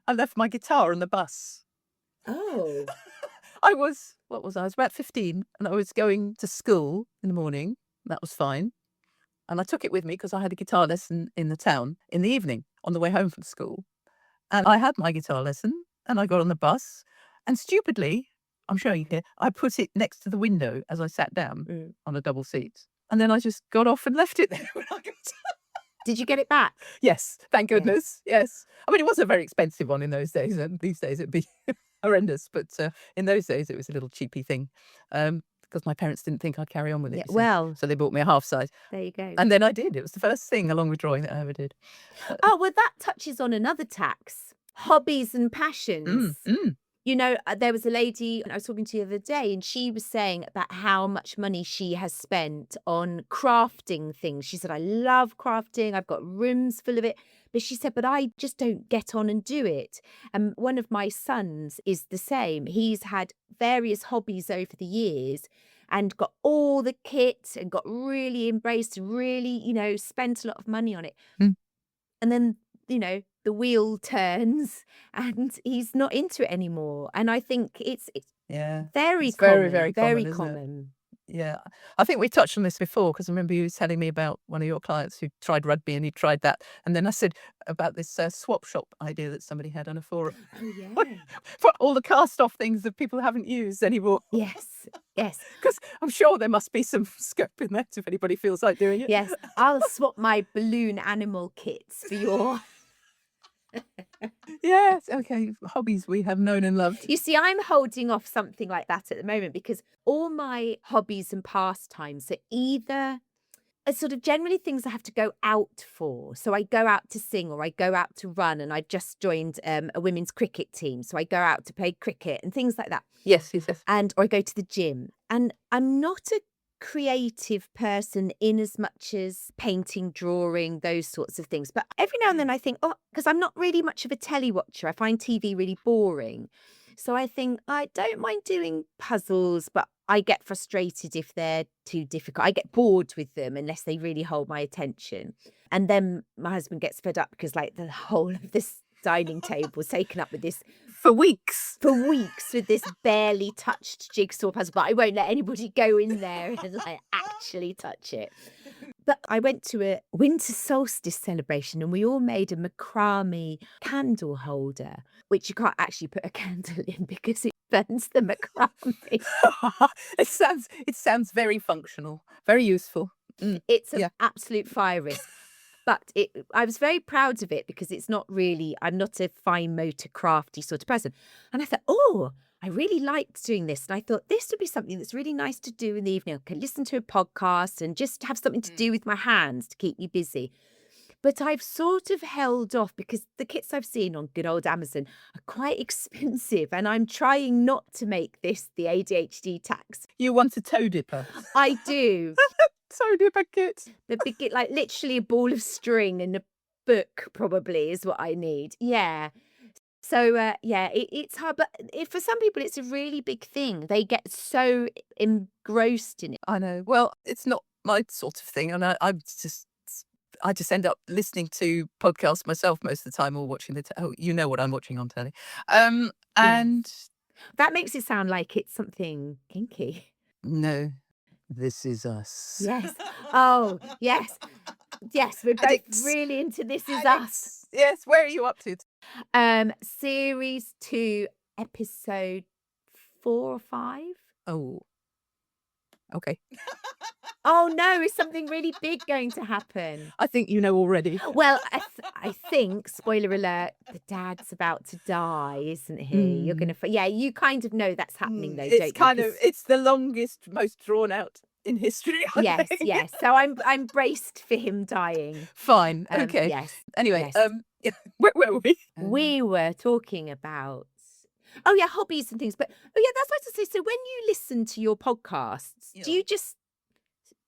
Speaker 2: I left my guitar on the bus.
Speaker 1: Oh.
Speaker 2: What was I? I was about 15 and I was going to school in the morning. That was fine. And I took it with me because I had a guitar lesson in the town in the evening on the way home from school. And I had my guitar lesson and I got on the bus and stupidly, I'm showing you here, I put it next to the window as I sat down
Speaker 1: Mm.
Speaker 2: on a double seat. And then I just got off and left it there when I got
Speaker 1: Did you get it back?
Speaker 2: Yes, thank
Speaker 1: Yes.
Speaker 2: goodness. Yes. I mean, it was a very expensive one in those days, and these days it'd be horrendous. But in those days, it was a little cheapy thing because my parents didn't think I'd carry on with it,
Speaker 1: Yeah.
Speaker 2: you see.
Speaker 1: Well,
Speaker 2: So they bought me a half size.
Speaker 1: there you go.
Speaker 2: And then I did. It was the first thing along with drawing that I ever did.
Speaker 1: Oh, well, that touches on another tax, hobbies and
Speaker 2: Mm,
Speaker 1: passions.
Speaker 2: mm.
Speaker 1: There was a lady I was talking to the other day, and she was saying about how much money she has spent on crafting things. She said, I love crafting. I've got rooms full of it. But she said, but I just don't get on and do it. And one of my sons is the same. He's had various hobbies over the years and got all the kit and got really embraced, really, spent a lot of money on it.
Speaker 2: Mm.
Speaker 1: And then, the wheel turns and he's not into it anymore. And I think it's
Speaker 2: Yeah.
Speaker 1: very
Speaker 2: It's very,
Speaker 1: common,
Speaker 2: very
Speaker 1: very
Speaker 2: common, isn't it?
Speaker 1: common.
Speaker 2: Yeah. I think we touched on this before because I remember you telling me about one of your clients who tried rugby and he tried that. And then I said about this swap shop idea that somebody had on a forum
Speaker 1: Oh, yeah.
Speaker 2: for all the cast off things that people haven't used anymore.
Speaker 1: Yes, yes,
Speaker 2: Because I'm sure there must be some scope in that if anybody feels like doing it.
Speaker 1: yes. I'll swap my balloon animal kits for your.
Speaker 2: Yes. Okay. Hobbies we have known and loved.
Speaker 1: You see, I'm holding off something like that at the moment because all my hobbies and pastimes are either sort of generally things I have to go out for. So I go out to sing or I go out to run, and I just joined a women's cricket team. So I go out to play cricket and things like that.
Speaker 2: Yes. Yes. Yes.
Speaker 1: Or I go to the gym. And I'm not a creative person in as much as painting, drawing, those sorts of things. But every now and then I think, because I'm not really much of a telly watcher, I find TV really boring. So I think I don't mind doing puzzles, but I get frustrated if they're too difficult. I get bored with them unless they really hold my attention. And then my husband gets fed up because like the whole of this dining table is taken up with this
Speaker 2: For weeks.
Speaker 1: for weeks with this barely touched jigsaw puzzle, but I won't let anybody go in there and like actually touch it. But I went to a winter solstice celebration and we all made a macrame candle holder, which you can't actually put a candle in because it burns the macrame.
Speaker 2: It sounds very functional, very useful.
Speaker 1: It's an
Speaker 2: Yeah.
Speaker 1: absolute fire risk. But I was very proud of it because it's not really, I'm not a fine motor crafty sort of person. And I thought, I really liked doing this. And I thought this would be something that's really nice to do in the evening. I could listen to a podcast and just have something to do with my hands to keep me busy. But I've sort of held off because the kits I've seen on good old Amazon are quite expensive. And I'm trying not to make this the ADHD tax.
Speaker 2: You want a toe dipper.
Speaker 1: I do.
Speaker 2: Toe dipper kit.
Speaker 1: The big, like literally a ball of string and a book probably is what I need. Yeah. So it's hard, but for some people it's a really big thing. They get so engrossed in it.
Speaker 2: I know. Well, it's not my sort of thing, and I just end up listening to podcasts myself most of the time, or watching you know what I'm watching on telly, and
Speaker 1: That makes it sound like it's something kinky.
Speaker 2: no, This Is Us.
Speaker 1: Yes. Oh, yes. Yes, we're both
Speaker 2: Addicts.
Speaker 1: really into This Is Us.
Speaker 2: Yes, where are you up to?
Speaker 1: Series 2, episode 4 or 5.
Speaker 2: Oh, okay.
Speaker 1: Oh no, is something really big going to happen?
Speaker 2: I think you know already.
Speaker 1: Well, I think, spoiler alert, the dad's about to die, isn't he? You're going to, you kind of know that's happening though, don't you?
Speaker 2: It's the longest, most drawn out in history. I think.
Speaker 1: Yes. So I'm braced for him dying.
Speaker 2: Fine. Okay.
Speaker 1: Yes.
Speaker 2: Anyway,
Speaker 1: yes.
Speaker 2: where were we?
Speaker 1: We were talking about, hobbies and things. But that's what I was to say. So when you listen to your podcasts, do you just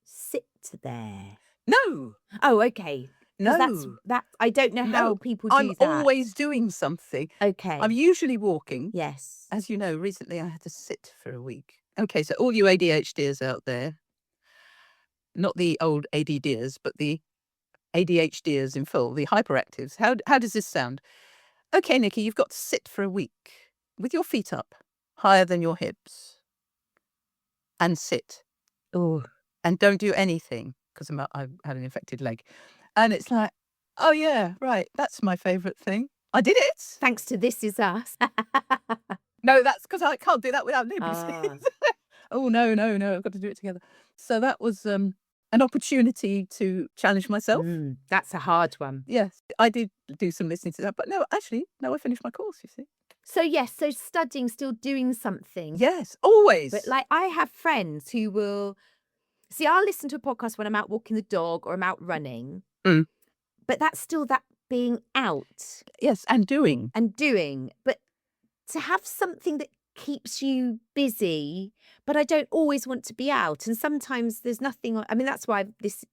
Speaker 1: sit there?
Speaker 2: No,
Speaker 1: Oh, okay. 'Cause
Speaker 2: no,
Speaker 1: that I don't know how
Speaker 2: no.
Speaker 1: people
Speaker 2: I'm
Speaker 1: do that.
Speaker 2: always doing something. I'm
Speaker 1: Okay.
Speaker 2: usually walking.
Speaker 1: Yes.
Speaker 2: As you know, recently I had to sit for a week. Okay, so all you ADHDers out there, not the old ADDers, but the ADHDers in full, the hyperactives. How does this sound? Okay, Nicky, you've got to sit for a week with your feet up, higher than your hips, and sit,
Speaker 1: Oh,
Speaker 2: and don't do anything because I've had an infected leg. And it's like, oh yeah, right, that's my favourite thing. I did it.
Speaker 1: thanks to This Is Us.
Speaker 2: No, that's because I can't do that without nibs.
Speaker 1: Ah.
Speaker 2: Oh, no, no, no, I've got to do it together. So that was an opportunity to challenge myself.
Speaker 1: That's a hard one.
Speaker 2: Yes, I did do some listening to that, but no, actually, no, I finished my course, you see.
Speaker 1: So, yes, so studying, still doing something.
Speaker 2: Yes, always.
Speaker 1: But, like, I have friends who will see, I'll listen to a podcast when I'm out walking the dog or I'm out running,
Speaker 2: Mm.
Speaker 1: but that's still that being out
Speaker 2: Yes, and doing.
Speaker 1: and doing. But to have something that keeps you busy, but I don't always want to be out. And sometimes there's nothing I mean, that's why this,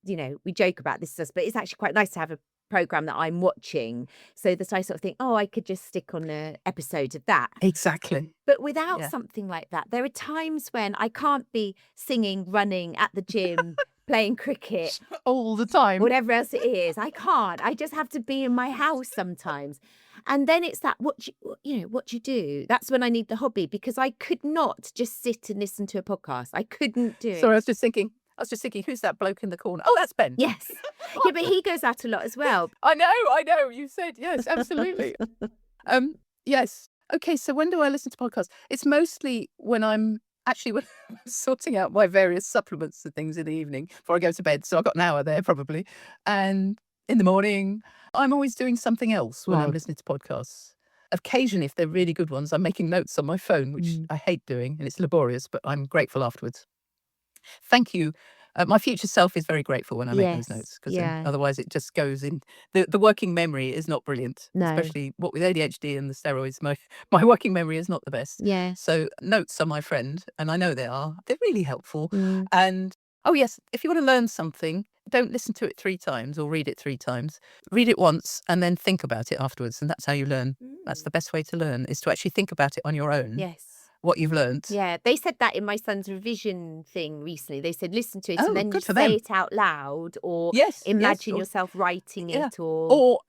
Speaker 1: we joke about this, but it's actually quite nice to have a program that I'm watching so that I sort of think, oh, I could just stick on an episode of that.
Speaker 2: Exactly.
Speaker 1: But without
Speaker 2: Yeah.
Speaker 1: something like that, there are times when I can't be singing, running, at the gym, playing cricket,
Speaker 2: All the time.
Speaker 1: whatever else it is. I can't. I just have to be in my house sometimes. And then it's that what you do. That's when I need the hobby because I could not just sit and listen to a podcast. I couldn't do it.
Speaker 2: Sorry, I was just thinking, who's that bloke in the corner? Oh, that's Ben.
Speaker 1: Yes. Yeah, but he goes out a lot as well.
Speaker 2: I know. You said yes, absolutely. Yes. Okay, so when do I listen to podcasts? It's mostly when I'm sorting out my various supplements and things in the evening before I go to bed. So I've got an hour there probably. And in the morning, I'm always doing something else when I'm
Speaker 1: Right.
Speaker 2: listening to podcasts. Occasionally, if they're really good ones, I'm making notes on my phone, which I hate doing, and it's laborious, but I'm grateful afterwards. Thank you. My future self is very grateful when I make those
Speaker 1: Yes.
Speaker 2: notes because
Speaker 1: Yeah.
Speaker 2: otherwise it just goes in. The working memory is not brilliant,
Speaker 1: No.
Speaker 2: especially what with ADHD and the steroids. My working memory is not the best.
Speaker 1: Yeah.
Speaker 2: So notes are my friend, and I know they are. They're really helpful.
Speaker 1: Mm.
Speaker 2: And oh yes, if you want to learn something, don't listen to it 3 times or read it 3 times. Read it once and then think about it afterwards, and that's how you learn. That's the best way to learn is to actually think about it on your own.
Speaker 1: Yes.
Speaker 2: What you've learnt.
Speaker 1: Yeah, they said that in my son's revision thing recently. They said, listen to it
Speaker 2: Oh,
Speaker 1: and then you
Speaker 2: good for
Speaker 1: say
Speaker 2: them.
Speaker 1: it out loud or
Speaker 2: Yes,
Speaker 1: imagine
Speaker 2: or
Speaker 1: yourself writing
Speaker 2: yeah.
Speaker 1: it or
Speaker 2: Or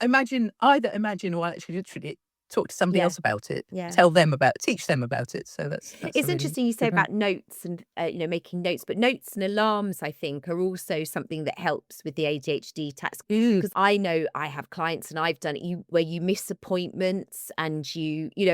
Speaker 2: either imagine or actually literally talk to somebody
Speaker 1: Yeah.
Speaker 2: else about it.
Speaker 1: Yeah.
Speaker 2: teach them about it. So that's a
Speaker 1: It's
Speaker 2: really
Speaker 1: interesting you say
Speaker 2: good one.
Speaker 1: about notes and making notes, but notes and alarms, I think, are also something that helps with the ADHD task. Because I know I have clients and I've done it where you miss appointments and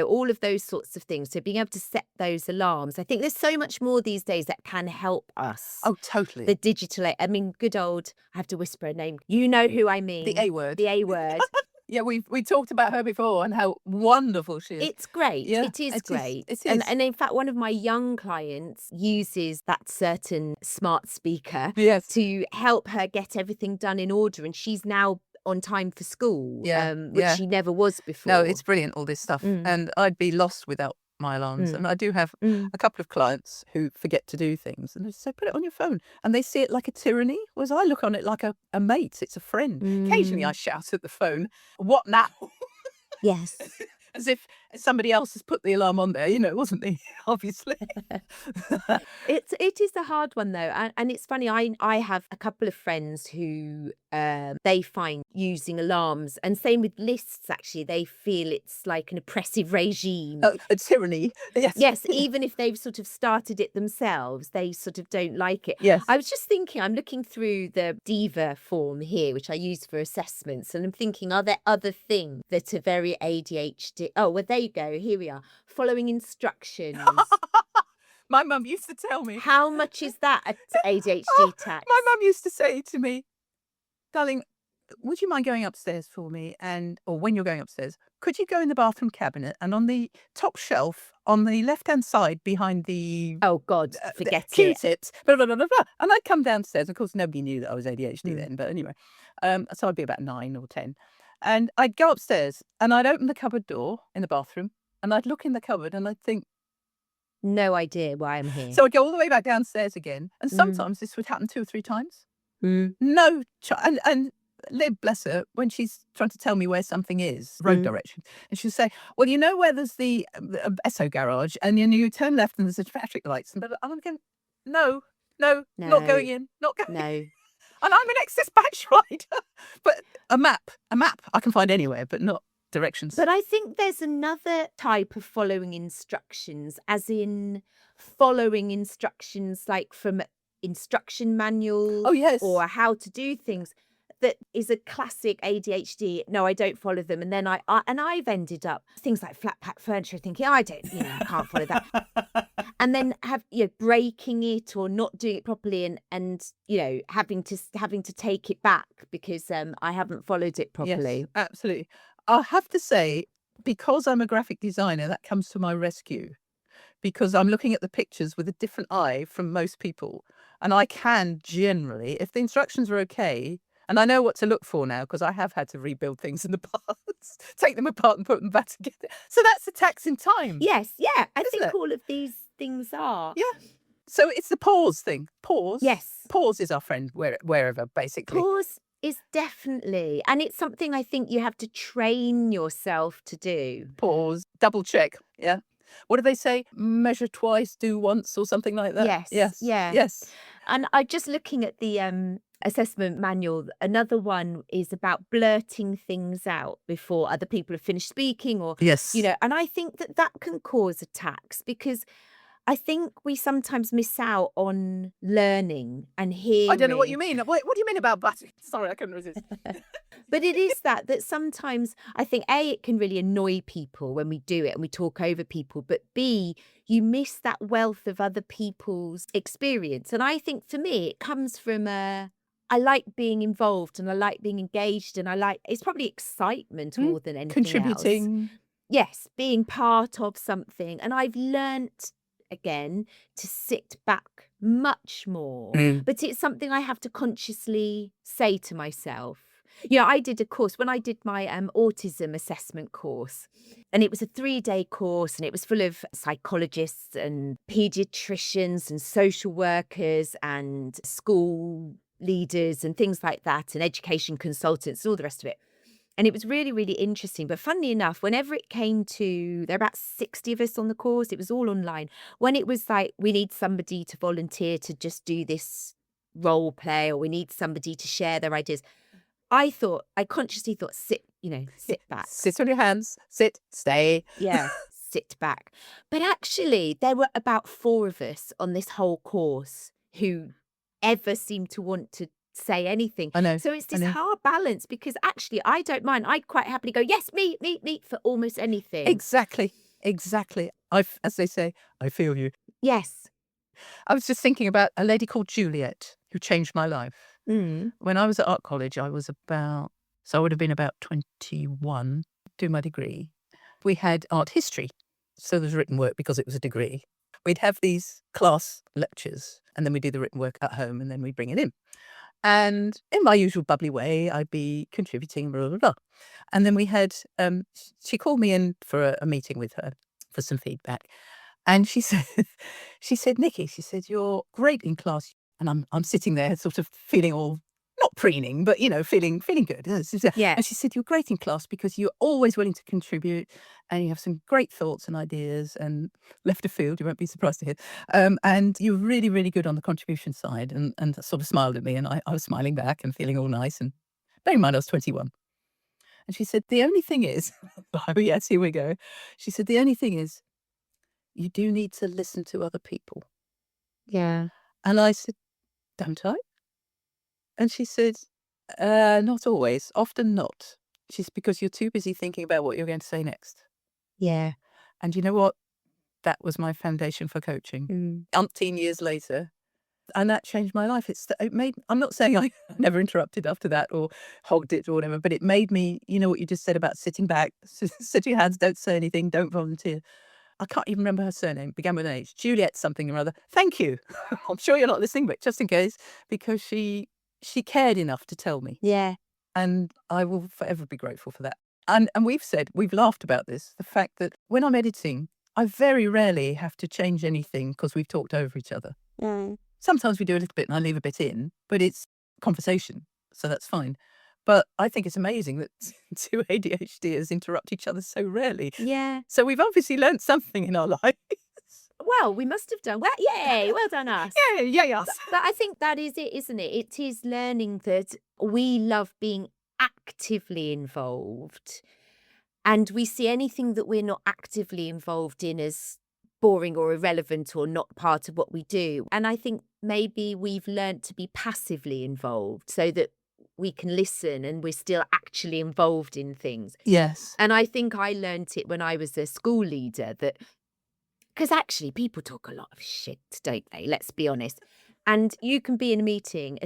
Speaker 1: all of those sorts of things. So being able to set those alarms, I think there's so much more these days that can help us.
Speaker 2: Oh, totally.
Speaker 1: The digital, I mean, good old, I have to whisper a name. You know who I mean.
Speaker 2: The A word.
Speaker 1: The A word.
Speaker 2: Yeah, we talked about her before and how wonderful she is.
Speaker 1: It's great.
Speaker 2: Yeah,
Speaker 1: It is great.
Speaker 2: It is.
Speaker 1: And in fact, one of my young clients uses that certain smart speaker
Speaker 2: Yes.
Speaker 1: to help her get everything done in order. And she's now on time for school,
Speaker 2: Yeah,
Speaker 1: which
Speaker 2: yeah.
Speaker 1: she never was before.
Speaker 2: No, it's brilliant, all this stuff.
Speaker 1: Mm.
Speaker 2: And I'd be lost without my alarms.
Speaker 1: Mm.
Speaker 2: And I do have
Speaker 1: Mm.
Speaker 2: a couple of clients who forget to do things. And they say, put it on your phone. And they see it like a tyranny, whereas I look on it like a mate. It's a friend. Occasionally I shout at the phone, what now?
Speaker 1: Yes.
Speaker 2: As if somebody else has put the alarm on there, it wasn't me, obviously.
Speaker 1: It is a hard one though, and it's funny. I have a couple of friends who they find using alarms, and same with lists. Actually, they feel it's like an oppressive regime.
Speaker 2: A tyranny. Yes.
Speaker 1: Yes, even if they've sort of started it themselves, they sort of don't like it.
Speaker 2: Yes.
Speaker 1: I was just thinking, I'm looking through the Diva form here, which I use for assessments, and I'm thinking, are there other things that are very ADHD? Oh, well, there you go. Here we are. Following instructions.
Speaker 2: My mum used to tell me.
Speaker 1: How much is that at ADHD tax?
Speaker 2: My mum used to say to me, darling, would you mind going upstairs for me? Or when you're going upstairs, could you go in the bathroom cabinet and on the top shelf on the left-hand side behind the
Speaker 1: Oh, God, forget it.
Speaker 2: Q-tips, blah, blah, blah, blah, blah. And I'd come downstairs. Of course, nobody knew that I was ADHD then, but anyway. So I'd be about 9 or 10. And I'd go upstairs and I'd open the cupboard door in the bathroom and I'd look in the cupboard and I'd think,
Speaker 1: No idea why I'm here.
Speaker 2: so I'd go all the way back downstairs again. And sometimes this would happen 2 or 3 times. No, and Liv, bless her, when she's trying to tell me where something is, road direction, and she'll say, "Well, you know where there's the Esso garage, and then you turn left and there's the traffic lights." And I'm going, no, not going in, not going.
Speaker 1: No.
Speaker 2: And I'm an ex-dispatch rider, but a map, I can find anywhere, but not directions.
Speaker 1: But I think there's another type of following instructions, as in following instructions like from instruction manual
Speaker 2: Oh yes,
Speaker 1: or how to do things, that is a classic ADHD. No, I don't follow them. And then I've ended up things like flat pack furniture thinking, I don't, I can't follow that. And then breaking it or not doing it properly and having to take it back because I haven't followed it properly.
Speaker 2: Yes, absolutely. I have to say, because I'm a graphic designer, that comes to my rescue. Because I'm looking at the pictures with a different eye from most people. And I can generally, if the instructions are okay, and I know what to look for now because I have had to rebuild things in the past, take them apart and put them back together. So that's a tax in time.
Speaker 1: Yes, yeah. I
Speaker 2: Isn't
Speaker 1: think
Speaker 2: it?
Speaker 1: all of these things are.
Speaker 2: Yeah. So it's the pause thing. Pause.
Speaker 1: Yes.
Speaker 2: Pause is our friend wherever, basically.
Speaker 1: Pause is definitely, and it's something I think you have to train yourself to do.
Speaker 2: Pause. Double check. Yeah. What do they say? Measure twice, do once, or something like that?
Speaker 1: Yes.
Speaker 2: Yes.
Speaker 1: Yeah.
Speaker 2: Yes.
Speaker 1: And I just looking at the assessment manual, another one is about blurting things out before other people have finished speaking or,
Speaker 2: Yes.
Speaker 1: and I think that can cause attacks because I think we sometimes miss out on learning and hearing.
Speaker 2: I don't know what you mean. What do you mean about butting? Sorry, I couldn't resist.
Speaker 1: But it is that sometimes I think A, it can really annoy people when we do it and we talk over people, but B, you miss that wealth of other people's experience. And I think for me, it comes from I like being involved and I like being engaged and it's probably excitement more than anything else.
Speaker 2: Contributing.
Speaker 1: Yes, being part of something. And I've learnt again to sit back much more, but it's something I have to consciously say to myself. I did a course when I did my autism assessment course, and it was a 3-day course, and it was full of psychologists and pediatricians and social workers and school leaders and things like that, and education consultants and all the rest of it. And it was really, really interesting. But funnily enough, whenever it came to, there were about 60 of us on the course, it was all online. When it was like, we need somebody to volunteer to just do this role play, or we need somebody to share their ideas, I consciously thought, sit back.
Speaker 2: Sit on your hands. Sit, stay.
Speaker 1: Yeah, sit back. But actually, there were about 4 of us on this whole course who ever seemed to want to say anything.
Speaker 2: I know.
Speaker 1: So it's this hard balance because actually I don't mind. I'd quite happily go, yes, meet for almost anything.
Speaker 2: Exactly. As they say, I feel you.
Speaker 1: Yes.
Speaker 2: I was just thinking about a lady called Juliet who changed my life. When I was at art college, I would have been about 21, doing my degree. We had art history. So there was written work because it was a degree. We'd have these class lectures and then we'd do the written work at home and then we'd bring it in. And in my usual bubbly way, I'd be contributing, blah, blah, blah. And then we had, she called me in for a meeting with her for some feedback. And she said, Nicky, she said, you're great in class. And I'm sitting there sort of feeling all, not preening, but, feeling good.
Speaker 1: Yeah.
Speaker 2: And she said, you're great in class because you're always willing to contribute and you have some great thoughts and ideas and left of field, you won't be surprised to hear. And you're really, really good on the contribution side. And sort of smiled at me and I was smiling back and feeling all nice. And bear in mind, I was 21. And she said, the only thing is, oh yes, here we go. She said, the only thing is, you do need to listen to other people.
Speaker 1: Yeah.
Speaker 2: And I said, don't I? And she said, not always, often not. She's because you're too busy thinking about what you're going to say next.
Speaker 1: Yeah.
Speaker 2: And you know what? That was my foundation for coaching. Umpteen years later. And that changed my life. I'm not saying I never interrupted after that or hogged it or whatever, but it made me, what you just said about sitting back, sit your hands, don't say anything, don't volunteer. I can't even remember her surname, began with an H, Juliet something or other. Thank you. I'm sure you're not listening, but just in case, because she cared enough to tell me.
Speaker 1: Yeah.
Speaker 2: And I will forever be grateful for that. And we've laughed about this, the fact that when I'm editing, I very rarely have to change anything because we've talked over each other. Sometimes we do a little bit and I leave a bit in, but it's conversation. So that's fine. But I think it's amazing that two ADHDers interrupt each other so rarely.
Speaker 1: Yeah.
Speaker 2: So we've obviously learnt something in our lives.
Speaker 1: Well, we must have done well. Yay! Well done us.
Speaker 2: Yeah, us.
Speaker 1: But I think that is it, isn't it? It is learning that we love being actively involved, and we see anything that we're not actively involved in as boring or irrelevant or not part of what we do. And I think maybe we've learnt to be passively involved so that we can listen and we're still actually involved in things.
Speaker 2: Yes.
Speaker 1: And I think I learnt it when I was a school leader, that because actually people talk a lot of shit, don't they? Let's be honest. And you can be in a meeting.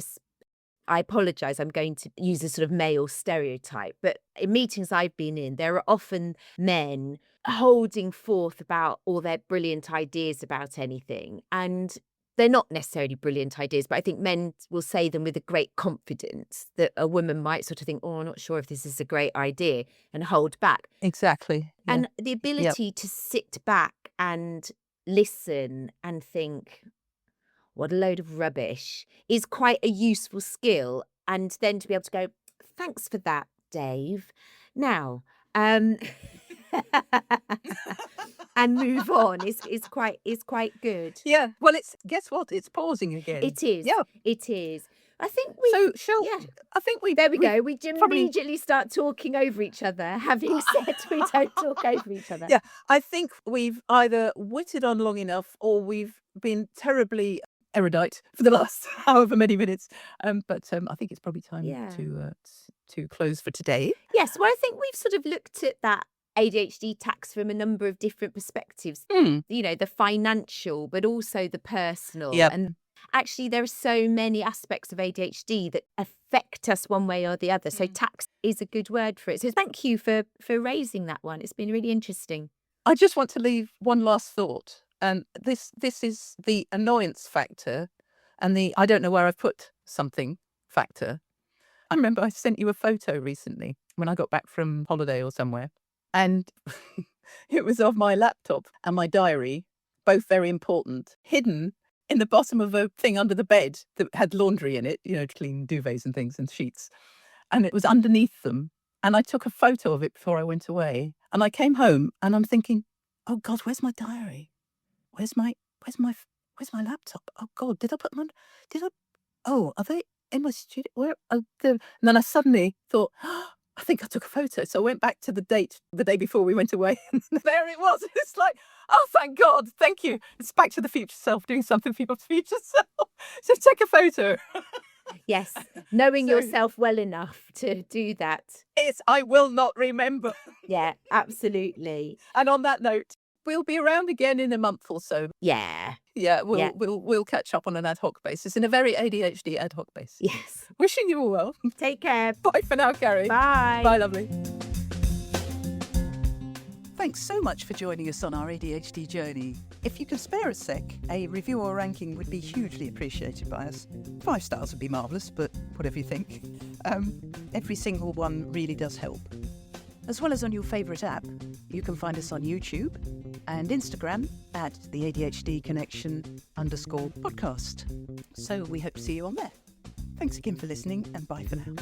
Speaker 1: I apologise, I'm going to use a sort of male stereotype, but in meetings I've been in, there are often men holding forth about all their brilliant ideas about anything. And they're not necessarily brilliant ideas, but I think men will say them with a great confidence that a woman might sort of think, oh, I'm not sure if this is a great idea, and hold back.
Speaker 2: Exactly. Yeah.
Speaker 1: And the ability to sit back and listen and think, what a load of rubbish, is quite a useful skill. And then to be able to go, thanks for that, Dave. Now, and move on is quite good.
Speaker 2: Yeah. Well, guess what? It's pausing again.
Speaker 1: It is.
Speaker 2: Yeah.
Speaker 1: It is. I think we.
Speaker 2: So
Speaker 1: yeah.
Speaker 2: I think
Speaker 1: There we go. We
Speaker 2: probably-
Speaker 1: immediately start talking over each other, having said we don't talk over each other.
Speaker 2: Yeah, I think we've either witted on long enough or we've been terribly erudite for the last however many minutes. But I think it's probably time
Speaker 1: Yeah.
Speaker 2: to close for today.
Speaker 1: Yes. Well, I think we've sort of looked at that ADHD tax from a number of different perspectives.
Speaker 2: Hmm.
Speaker 1: You know, the financial, but also the personal.
Speaker 2: Yep.
Speaker 1: And actually, there are so many aspects of ADHD that affect us one way or the other. So tax is a good word for it. So thank you for raising that one. It's been really interesting.
Speaker 2: I just want to leave one last thought. And this is the annoyance factor and the I don't know where I've put something factor. I remember I sent you a photo recently when I got back from holiday or somewhere. And it was of my laptop and my diary, both very important, hidden in the bottom of a thing under the bed that had laundry in it, clean duvets and things and sheets. And it was underneath them. And I took a photo of it before I went away. And I came home and I'm thinking, oh God, where's my diary? Where's my laptop? Oh God, did I put them on? Are they in my studio? Where? And then I suddenly thought, I think I took a photo. So I went back to the date, the day before we went away. And there it was. It's like, oh, thank God. Thank you. It's Back to the Future Self doing something for your future self. So take a photo.
Speaker 1: Yes. Knowing
Speaker 2: So-
Speaker 1: yourself well enough to do that.
Speaker 2: I will not remember.
Speaker 1: Yeah, absolutely.
Speaker 2: And on that note, we'll be around again in a month or so.
Speaker 1: Yeah.
Speaker 2: Yeah,
Speaker 1: Yeah.
Speaker 2: we'll catch up on an ad hoc basis, in a very ADHD ad hoc basis.
Speaker 1: Yes.
Speaker 2: Wishing you all well.
Speaker 1: Take care.
Speaker 2: Bye for now, Carrie.
Speaker 1: Bye.
Speaker 2: Bye, lovely.
Speaker 3: Thanks so much for joining us on our ADHD journey. If you can spare a sec, a review or ranking would be hugely appreciated by us. 5 stars would be marvellous, but whatever you think. Every single one really does help. As well as on your favourite app, you can find us on YouTube and Instagram at the ADHD Connection _podcast. So we hope to see you on there. Thanks again for listening, and bye for now.